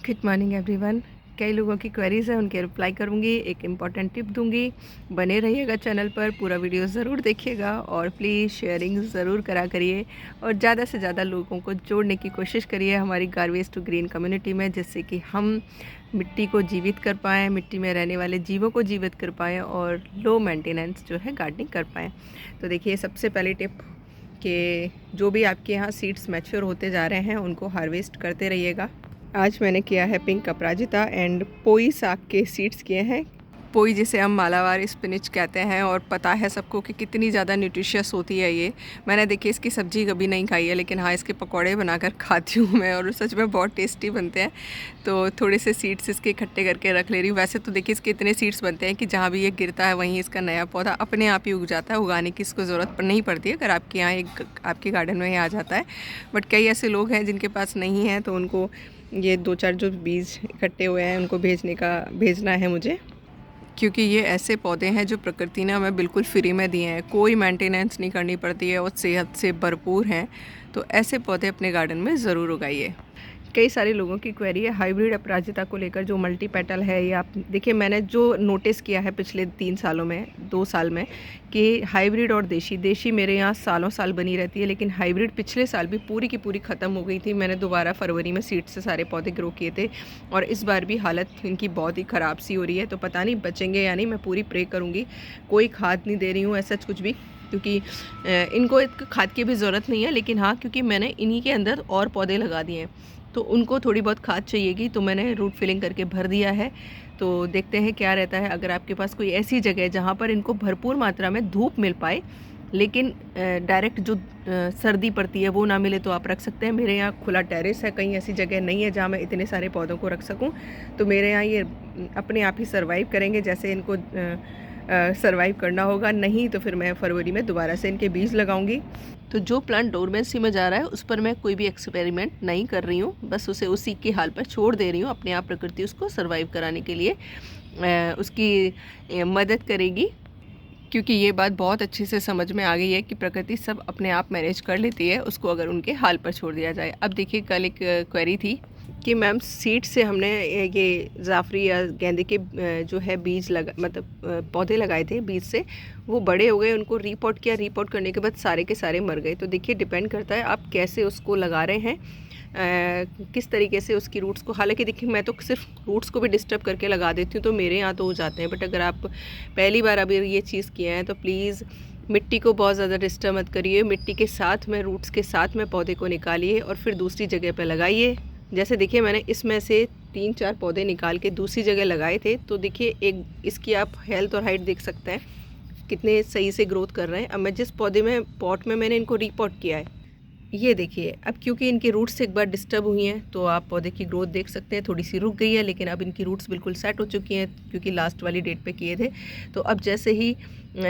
Good morning everyone. कई लोगों की क्वेरीज है, उनके रिप्लाई करूंगी, एक इम्पॉर्टेंट टिप दूंगी। बने रहिएगा चैनल पर, पूरा वीडियो ज़रूर देखिएगा और प्लीज़ शेयरिंग ज़रूर करा करिए और ज़्यादा से ज़्यादा लोगों को जोड़ने की कोशिश करिए हमारी गारवेज टू ग्रीन कम्युनिटी में, जिससे कि हम मिट्टी को जीवित कर पाएँ, मिट्टी में रहने वाले जीवों को जीवित कर पाएँ और लो मेंटेनेंस जो है गार्डनिंग कर पाएँ। तो देखिए, सबसे पहली टिप कि जो भी आपके यहाँ सीड्स मैच्योर होते जा रहे हैं उनको हार्वेस्ट करते रहिएगा। आज मैंने किया है पिंक अपराजिता एंड पोई साग के सीड्स किए हैं। पोई जिसे हम मालाबार स्पिनिच कहते हैं और पता है सबको कि कितनी ज़्यादा न्यूट्रिशियस होती है ये। मैंने देखिए इसकी सब्ज़ी कभी नहीं खाई है, लेकिन हाँ इसके पकौड़े बनाकर खाती हूँ मैं और सच में बहुत टेस्टी बनते हैं। तो थोड़े से सीड्स इसके इकट्ठे करके रख ले रही हूँ। वैसे तो देखिए इसके इतने सीड्स बनते हैं कि जहाँ भी ये गिरता है वहीं इसका नया पौधा अपने आप ही उग जाता है, उगाने की इसको ज़रूरत नहीं पड़ती है अगर आपके यहाँ आपके गार्डन में ही आ जाता है। बट कई ऐसे लोग हैं जिनके पास नहीं है, तो उनको ये 2-4 जो बीज इकट्ठे हुए हैं उनको भेजना है मुझे, क्योंकि ये ऐसे पौधे हैं जो प्रकृति ने हमें बिल्कुल फ्री में दिए हैं, कोई मेंटेनेंस नहीं करनी पड़ती है और सेहत से भरपूर हैं। तो ऐसे पौधे अपने गार्डन में ज़रूर उगाइए। कई सारे लोगों की क्वेरी है हाइब्रिड अपराजिता को लेकर, जो मल्टी पेटल है। ये आप देखिए, मैंने जो नोटिस किया है पिछले 3 सालों में, 2 साल में, कि हाइब्रिड और देशी मेरे यहाँ सालों साल बनी रहती है, लेकिन हाइब्रिड पिछले साल भी पूरी की पूरी ख़त्म हो गई थी। मैंने दोबारा फरवरी में सीड से सारे पौधे ग्रो किए थे और इस बार भी हालत इनकी बहुत ही ख़राब सी हो रही है। तो पता नहीं बचेंगे या नहीं, मैं पूरी प्रे करूँगी। कोई खाद नहीं दे रही हूँ ऐसा कुछ भी, क्योंकि इनको एक खाद की भी ज़रूरत नहीं है। लेकिन हाँ, क्योंकि मैंने इन्हीं के अंदर और पौधे लगा दिए हैं तो उनको थोड़ी बहुत खाद चाहिएगी, तो मैंने रूट फिलिंग करके भर दिया है। तो देखते हैं क्या रहता है। अगर आपके पास कोई ऐसी जगह है जहाँ पर इनको भरपूर मात्रा में धूप मिल पाए, लेकिन डायरेक्ट जो सर्दी पड़ती है वो ना मिले, तो आप रख सकते हैं। मेरे यहाँ खुला टेरेस है, कहीं ऐसी जगह नहीं है जहाँ मैं इतने सारे पौधों को रख सकूँ। तो मेरे यहाँ ये अपने आप ही सर्वाइव करेंगे जैसे इनको सर्वाइव करना होगा। नहीं तो फिर मैं फरवरी में दोबारा से इनके बीज लगाऊंगी। तो जो प्लांट डोरमेंसी में जा रहा है उस पर मैं कोई भी एक्सपेरिमेंट नहीं कर रही हूँ, बस उसे उसी के हाल पर छोड़ दे रही हूँ। अपने आप प्रकृति उसको सर्वाइव कराने के लिए उसकी मदद करेगी, क्योंकि ये बात बहुत अच्छे से समझ में आ गई है कि प्रकृति सब अपने आप मैनेज कर लेती है, उसको अगर उनके हाल पर छोड़ दिया जाए। अब देखिए, कल एक क्वेरी थी कि मैम सीड से हमने ये जाफरी या गेंदे के जो है बीज पौधे लगाए थे, बीज से वो बड़े हो गए, उनको रीपॉट किया, रीपॉट करने के बाद सारे के सारे मर गए। तो देखिए, डिपेंड करता है आप कैसे उसको लगा रहे हैं, किस तरीके से उसकी रूट्स को। हालांकि देखिए, मैं तो सिर्फ रूट्स को भी डिस्टर्ब करके लगा देती हूँ, तो मेरे यहाँ तो हो जाते हैं। बट अगर आप पहली बार अभी ये चीज़ किए हैं तो प्लीज़ मिट्टी को बहुत ज़्यादा डिस्टर्ब मत करिए। मिट्टी के साथ में, रूट्स के साथ में पौधे को निकालिए और फिर दूसरी जगह पर लगाइए। जैसे देखिए, मैंने इसमें से 3-4 पौधे निकाल के दूसरी जगह लगाए थे, तो देखिए एक इसकी आप हेल्थ और हाइट देख सकते हैं कितने सही से ग्रोथ कर रहे हैं। अब मैं जिस पौधे में पॉट में मैंने इनको रीपॉट किया है, ये देखिए, अब क्योंकि इनकी रूट्स एक बार डिस्टर्ब हुई हैं तो आप पौधे की ग्रोथ देख सकते हैं, थोड़ी सी रुक गई है, लेकिन अब इनकी रूट्स बिल्कुल सेट हो चुकी हैं, क्योंकि लास्ट वाली डेट पे किए थे। तो अब जैसे ही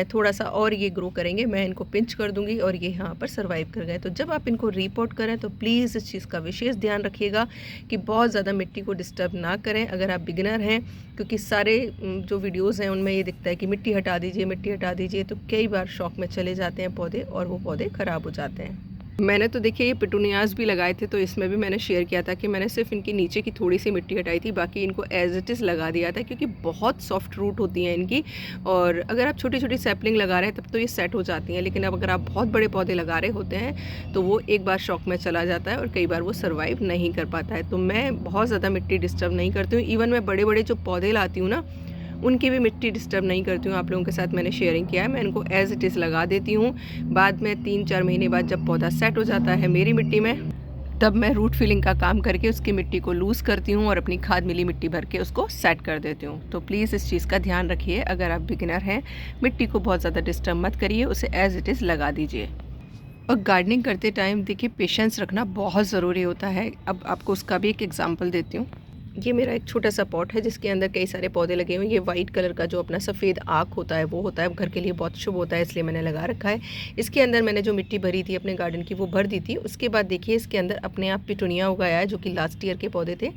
थोड़ा सा और ये ग्रो करेंगे, मैं इनको पिंच कर दूंगी और ये यहाँ पर सर्वाइव कर गए। तो जब आप इनको रिपोर्ट करें तो प्लीज़ इस चीज़ का विशेष ध्यान रखिएगा कि बहुत ज़्यादा मिट्टी को डिस्टर्ब ना करें अगर आप बिगिनर हैं, क्योंकि सारे जो वीडियोज़ हैं उनमें ये दिखता है कि मिट्टी हटा दीजिए, मिट्टी हटा दीजिए, तो कई बार शौक में चले जाते हैं पौधे और वो पौधे ख़राब हो जाते हैं। मैंने तो देखिए ये पिटूनियाज़ भी लगाए थे, तो इसमें भी मैंने शेयर किया था कि मैंने सिर्फ इनकी नीचे की थोड़ी सी मिट्टी हटाई थी, बाकी इनको एज इट इज़ लगा दिया था, क्योंकि बहुत सॉफ्ट रूट होती हैं इनकी। और अगर आप छोटी छोटी सैपलिंग लगा रहे हैं तब तो ये सेट हो जाती हैं, लेकिन अब अगर आप बहुत बड़े पौधे लगा रहे होते हैं तो वो एक बार शौक में चला जाता है और कई बार वो सर्वाइव नहीं कर पाता है। तो मैं बहुत ज़्यादा मिट्टी डिस्टर्ब नहीं करती हूँ। इवन मैं बड़े बड़े जो पौधे लाती हूँ ना, उनकी भी मिट्टी डिस्टर्ब नहीं करती हूँ। आप लोगों के साथ मैंने शेयरिंग किया है, मैं इनको एज इट इज़ लगा देती हूँ। बाद में 3-4 महीने बाद जब पौधा सेट हो जाता है मेरी मिट्टी में, तब मैं रूट फिलिंग का काम करके उसकी मिट्टी को लूज़ करती हूँ और अपनी खाद मिली मिट्टी भर के उसको सेट कर देती हूँ। तो प्लीज़ इस चीज़ का ध्यान रखिए, अगर आप बिगिनर हैं मिट्टी को बहुत ज़्यादा डिस्टर्ब मत करिए, उसे एज इट इज़ लगा दीजिए। और गार्डनिंग करते टाइम देखिए पेशेंस रखना बहुत ज़रूरी होता है। अब आपको उसका भी एक एग्जाम्पल देती हूँ। ये मेरा एक छोटा सा पॉट है जिसके अंदर कई सारे पौधे लगे हुए हैं। ये वाइट कलर का जो अपना सफ़ेद आँख होता है वो होता है, घर के लिए बहुत शुभ होता है, इसलिए मैंने लगा रखा है। इसके अंदर मैंने जो मिट्टी भरी थी अपने गार्डन की वो भर दी थी। उसके बाद देखिए इसके अंदर अपने आप पिटूनिया उगाया है, जो कि लास्ट ईयर के पौधे थे।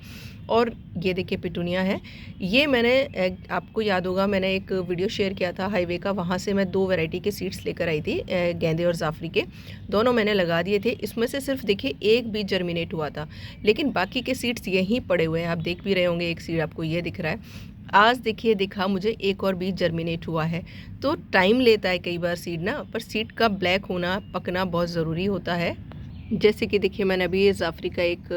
और ये देखिए पिटूनिया है। ये मैंने आपको याद होगा, मैंने एक वीडियो शेयर किया था हाईवे का, वहाँ से मैं 2 वैरायटी के सीड्स लेकर आई थी, गेंदे और जाफरी के। दोनों मैंने लगा दिए थे। इसमें से सिर्फ देखिए एक बीज जर्मिनेट हुआ था, लेकिन बाकी के सीड्स यहीं पड़े हुए हैं। आप देख भी रहे होंगे, एक सीड आपको ये दिख रहा है। आज देखिए दिखा मुझे एक और बीज जर्मिनेट हुआ है। तो टाइम लेता है कई बार सीड ना, पर सीड का ब्लैक होना, पकना बहुत ज़रूरी होता है। जैसे कि देखिए मैंने अभी ये जाफरी का एक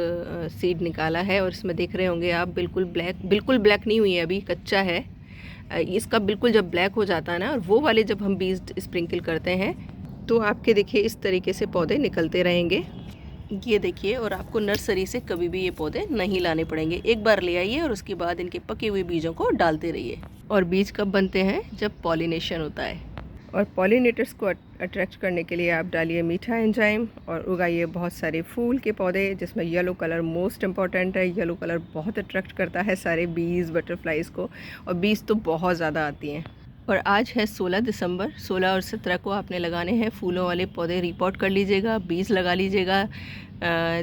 सीड निकाला है और इसमें देख रहे होंगे आप बिल्कुल ब्लैक नहीं हुई है, अभी कच्चा है। इसका बिल्कुल जब ब्लैक हो जाता है ना, और वो वाले जब हम बीज स्प्रिंकल करते हैं तो आपके देखिए इस तरीके से पौधे निकलते रहेंगे। ये देखिए, और आपको नर्सरी से कभी भी ये पौधे नहीं लाने पड़ेंगे। एक बार ले आइए और उसके बाद इनके पके हुए बीजों को डालते रहिए। और बीज कब बनते हैं? जब पॉलिनेशन होता है। और पॉलिनेटर्स को अट्रैक्ट करने के लिए आप डालिए मीठा एंजाइम और उगाइए बहुत सारे फूल के पौधे, जिसमें येलो कलर मोस्ट इम्पॉर्टेंट है। येलो कलर बहुत अट्रैक्ट करता है सारे बीज, बटरफ्लाइज को, और बीज तो बहुत ज़्यादा आती हैं। और आज है 16 दिसंबर। 16 और 17 को आपने लगाने हैं फूलों वाले पौधे। रिपोर्ट कर लीजिएगा, बीज लगा लीजिएगा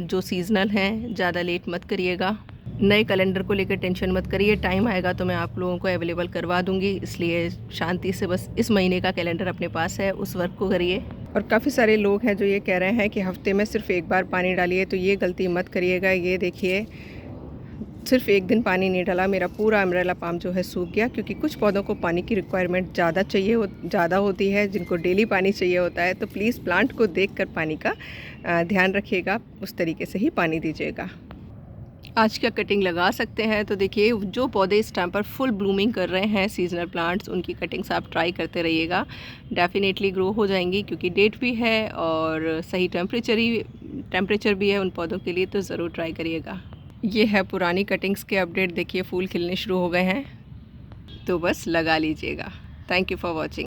जो सीजनल हैं, ज़्यादा लेट मत करिएगा। नए कैलेंडर को लेकर टेंशन मत करिए, टाइम आएगा तो मैं आप लोगों को अवेलेबल करवा दूंगी, इसलिए शांति से बस इस महीने का कैलेंडर अपने पास है, उस वर्क को करिए। और काफ़ी सारे लोग हैं जो ये कह रहे हैं कि हफ्ते में सिर्फ एक बार पानी डालिए, तो ये गलती मत करिएगा। ये देखिए, सिर्फ एक दिन पानी नहीं डाला, मेरा पूरा अम्ब्रेला पाम जो है सूख गया, क्योंकि कुछ पौधों को पानी की रिक्वायरमेंट ज़्यादा होती है, जिनको डेली पानी चाहिए होता है। तो प्लीज़ प्लांट को देखकर पानी का ध्यान रखिएगा, उस तरीके से ही पानी दीजिएगा। आज का कटिंग लगा सकते हैं। तो देखिए, जो पौधे इस टाइम पर फुल ब्लूमिंग कर रहे हैं, सीजनल प्लांट्स, उनकी कटिंग्स आप ट्राई करते रहिएगा। डेफिनेटली ग्रो हो जाएंगी, क्योंकि डेट भी है और सही टेम्परेचर भी है उन पौधों के लिए, तो ज़रूर ट्राई करिएगा। ये है पुरानी कटिंग्स के अपडेट। देखिए फूल खिलने शुरू हो गए हैं, तो बस लगा लीजिएगा। Thank you for watching.